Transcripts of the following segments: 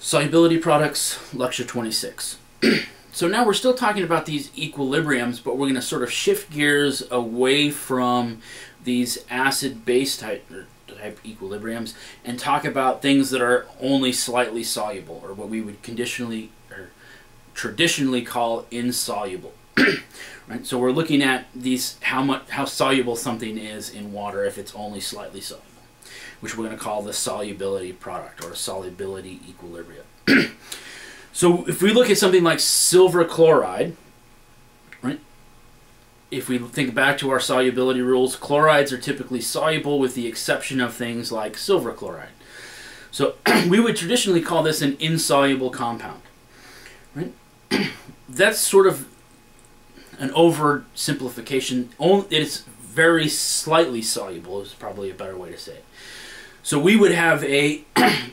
Solubility Products, Lecture 26. So now we're still talking about these equilibriums, but we're going to sort of shift gears away from these acid-base type equilibriums and talk about things that are only slightly soluble, or what we would traditionally call insoluble. Right? So we're looking at these how soluble something is in water if it's only slightly soluble, which we're going to call the solubility product or solubility equilibrium. So if we look at something like silver chloride, right? If we think back to our solubility rules, chlorides are typically soluble with the exception of things like silver chloride. So we would traditionally call this an insoluble compound, right? That's sort of an oversimplification. It's very slightly soluble is probably a better way to say it. So we would have a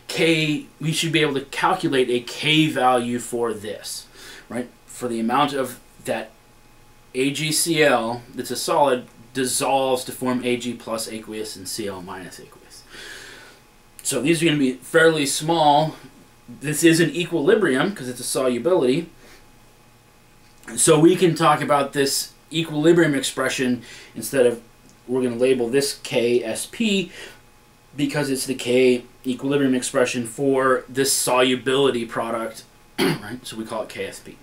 K, we should be able to calculate a K value for this, right? For the amount of that AgCl that's a solid dissolves to form Ag plus aqueous and Cl minus aqueous. So these are going to be fairly small. This is an equilibrium because it's a solubility. So we can talk about this equilibrium expression instead of, we're going to label this KSP because it's the K equilibrium expression for this solubility product, right? So we call it KSP.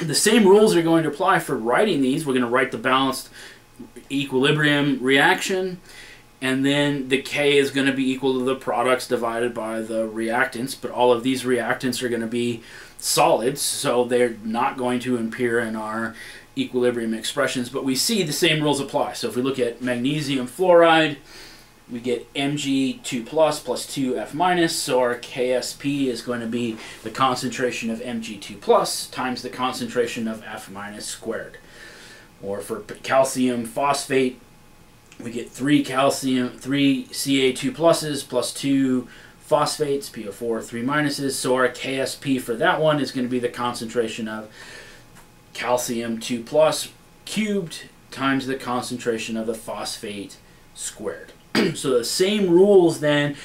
The same rules are going to apply for writing these. We're going to write the balanced equilibrium reaction, and then the K is going to be equal to the products divided by the reactants, but all of these reactants are going to be solids, so they're not going to appear in our equilibrium expressions, but we see the same rules apply. So if we look at magnesium fluoride, we get Mg2 plus 2F minus, so our KSP is going to be the concentration of Mg2 plus times the concentration of F minus squared. Or for calcium phosphate, we get 3 Ca2 pluses plus 2 phosphates, PO4, 3 minuses, so our KSP for that one is going to be the concentration of calcium 2 plus cubed times the concentration of the phosphate squared. So the same rules then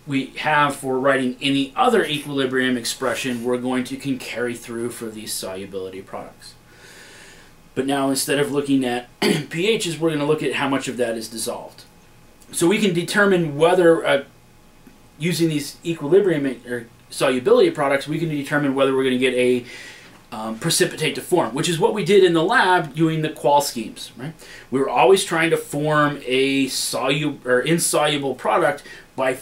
we have for writing any other equilibrium expression we're going to can carry through for these solubility products. But now instead of looking at pHs, we're going to look at how much of that is dissolved. So we can determine whether, using these equilibrium or solubility products, we can determine whether we're going to get a precipitate to form, which is what we did in the lab doing the qual schemes. Right? We were always trying to form a insoluble product by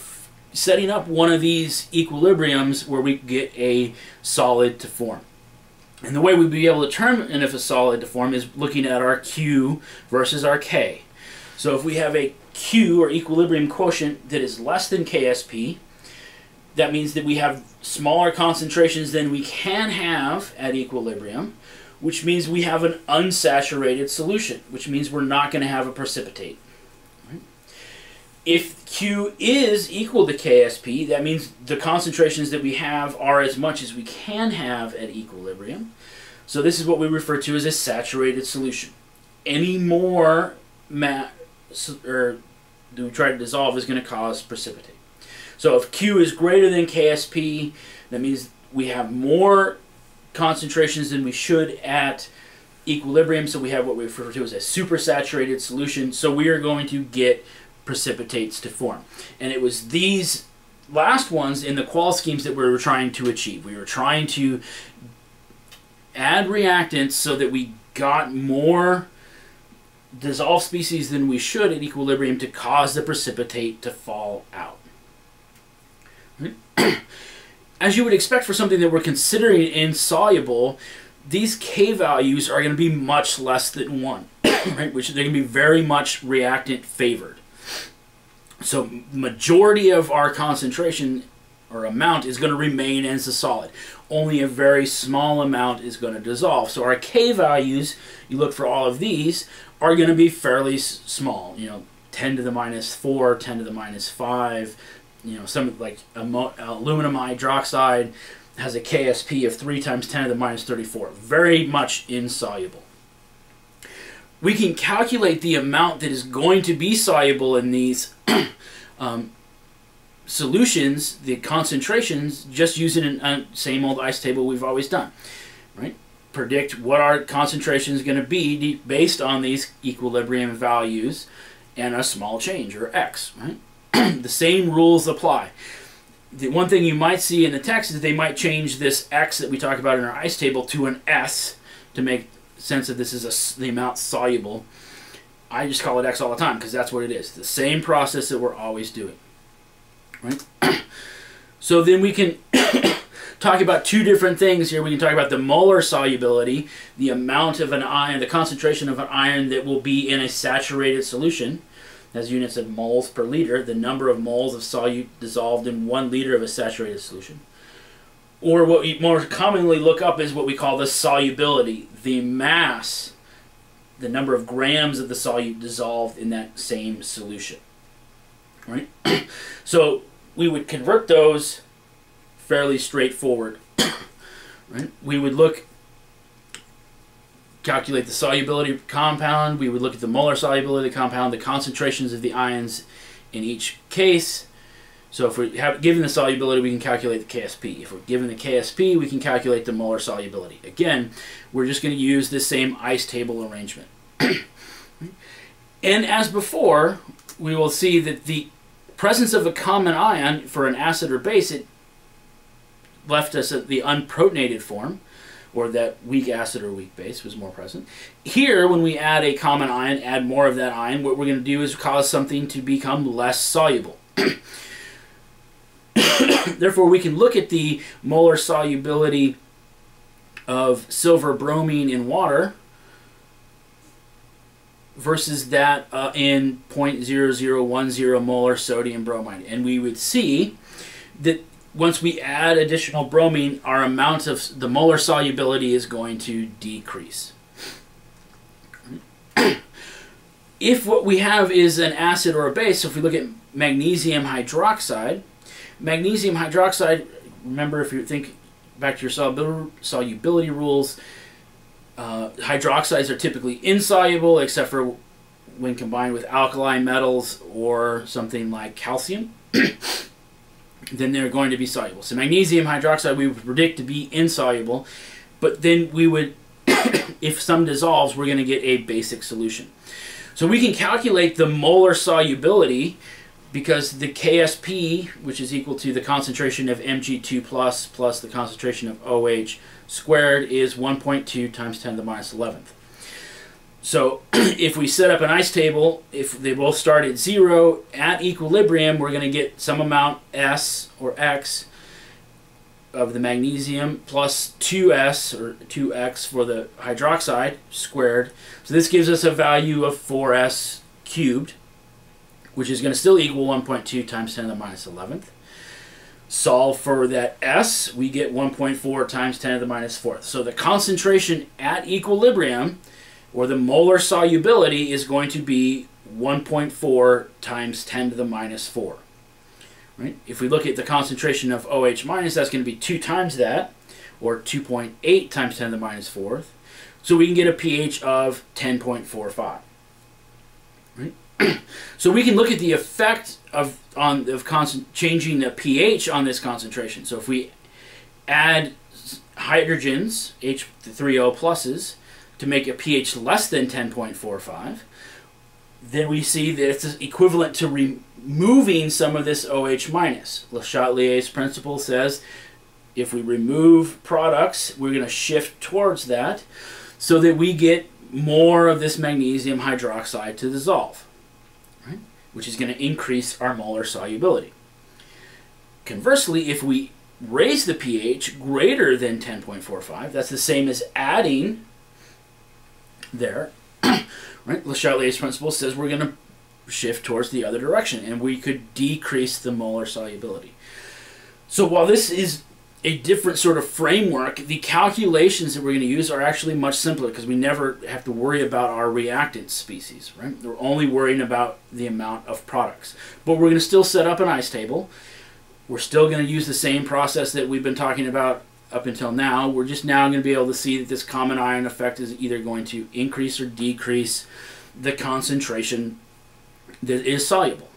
setting up one of these equilibriums where we get a solid to form. And the way we'd be able to determine if a solid to form is looking at our Q versus our K. So if we have a Q, or equilibrium quotient, that is less than KSP, that means that we have smaller concentrations than we can have at equilibrium, which means we have an unsaturated solution, which means we're not going to have a precipitate. Right? If Q is equal to KSP, that means the concentrations that we have are as much as we can have at equilibrium. So this is what we refer to as a saturated solution. Any more that we try to dissolve is going to cause precipitate. So if Q is greater than KSP, that means we have more concentrations than we should at equilibrium, so we have what we refer to as a supersaturated solution, so we are going to get precipitates to form. And it was these last ones in the qual schemes that we were trying to achieve. We were trying to add reactants so that we got more dissolved species than we should at equilibrium to cause the precipitate to fall out. As you would expect for something that we're considering insoluble, these K values are going to be much less than 1, right? Which they're going to be very much reactant favored. So majority of our concentration or amount is going to remain as a solid. Only a very small amount is going to dissolve. So our K values, you look for all of these, are going to be fairly small. 10 to the minus 4, 10 to the minus 5. Some like aluminum hydroxide has a KSP of 3 times 10 to the minus 34. Very much insoluble. We can calculate the amount that is going to be soluble in these solutions, the concentrations, just using a same old ice table we've always done, right? Predict what our concentration is going to be based on these equilibrium values and a small change, or x, right? The same rules apply. The one thing you might see in the text is they might change this x that we talk about in our ice table to an s to make sense that this is the amount soluble. I just call it x all the time because that's what it is. The same process that we're always doing, right? So then we can talk about two different things here. We can talk about the molar solubility, the amount of an ion, the concentration of an ion that will be in a saturated solution, as units of moles per liter, the number of moles of solute dissolved in 1 liter of a saturated solution. Or what we more commonly look up is what we call the solubility, the mass, the number of grams of the solute dissolved in that same solution. Right? So we would convert those fairly straightforward. Right? We would calculate the solubility of the compound, we would look at the molar solubility of the compound, the concentrations of the ions in each case. So if we have given the solubility, we can calculate the KSP. If we're given the KSP, we can calculate the molar solubility. Again, we're just going to use this same ice table arrangement. And as before, we will see that the presence of a common ion for an acid or base, it left us at the unprotonated form, or that weak acid or weak base was more present. Here, when we add a common ion, add more of that ion, what we're going to do is cause something to become less soluble. Therefore, we can look at the molar solubility of silver bromine in water versus that in 0.0010 molar sodium bromide. And we would see that once we add additional bromine, our amount of the molar solubility is going to decrease. If what we have is an acid or a base, so if we look at magnesium hydroxide, remember if you think back to your solubility rules, hydroxides are typically insoluble except for when combined with alkali metals or something like calcium. Then they're going to be soluble. So magnesium hydroxide we would predict to be insoluble, but then we would, if some dissolves, we're going to get a basic solution. So we can calculate the molar solubility because the KSP, which is equal to the concentration of Mg2 plus the concentration of OH squared, is 1.2 times 10 to the minus 11th. So if we set up an ice table, if they both start at 0, at equilibrium, we're going to get some amount S or X of the magnesium plus 2S or 2X for the hydroxide squared. So this gives us a value of 4S cubed, which is going to still equal 1.2 times 10 to the minus 11th. Solve for that S, we get 1.4 times 10 to the minus 4th. So the concentration at equilibrium, or the molar solubility, is going to be 1.4 times 10 to the minus 4. Right? If we look at the concentration of OH minus, that's going to be 2 times that, or 2.8 times 10 to the minus 4th. So we can get a pH of 10.45. Right? So we can look at the effect of changing the pH on this concentration. So if we add hydrogens, H3O pluses, to make a pH less than 10.45, then we see that it's equivalent to removing some of this OH minus. Le Chatelier's principle says if we remove products, we're going to shift towards that so that we get more of this magnesium hydroxide to dissolve, right? Which is going to increase our molar solubility. Conversely, if we raise the pH greater than 10.45, that's the same as adding there, right? Le Chatelier's principle says we're going to shift towards the other direction, and we could decrease the molar solubility. So while this is a different sort of framework, the calculations that we're going to use are actually much simpler because we never have to worry about our reactant species, right? We're only worrying about the amount of products. But we're going to still set up an ice table. We're still going to use the same process that we've been talking about up until now. We're just now going to be able to see that this common ion effect is either going to increase or decrease the concentration that is soluble.